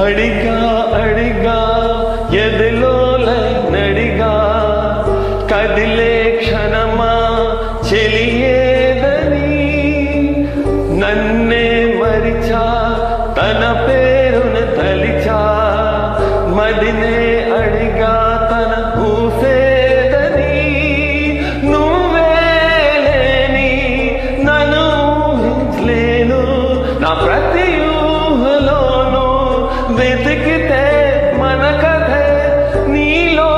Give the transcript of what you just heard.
అడిగా అడిగా ఎదిలో నడిగా కదిలే క్షణమా చెలియేదని నన్నే మరిచా తన పేరును తలిచా మదినే అడిగా తన ఊసేదని నువ్వే లేని నన్ను ఊహించలేను నా ప్రతి ఊహలోను వెతికితే మన కథే నీలో